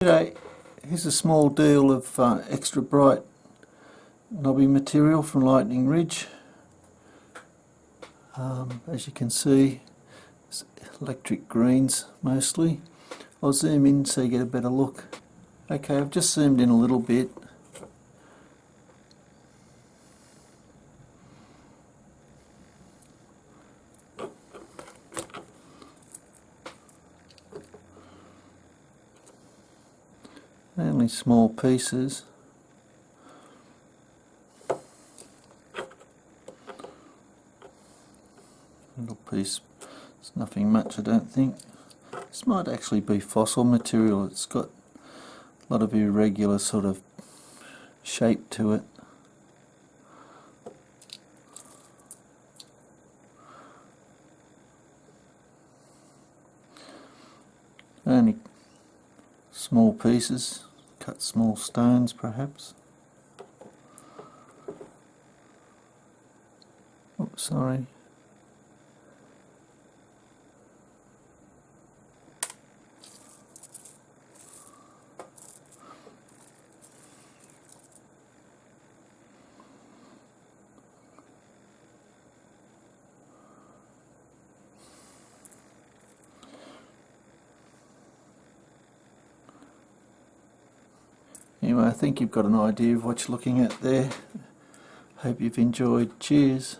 G'day, here's a small deal of extra bright knobby material from Lightning Ridge. As you can see, it's electric greens mostly. I'll zoom in so you get a better look. Okay, I've just zoomed in a little bit. Only small pieces. Little piece, it's nothing much I don't think. This might actually be fossil material. It's got a lot of irregular sort of shape to it. Only small pieces, cut small stones perhaps. Oh, sorry. Anyway, I think you've got an idea of what you're looking at there. Hope you've enjoyed. Cheers.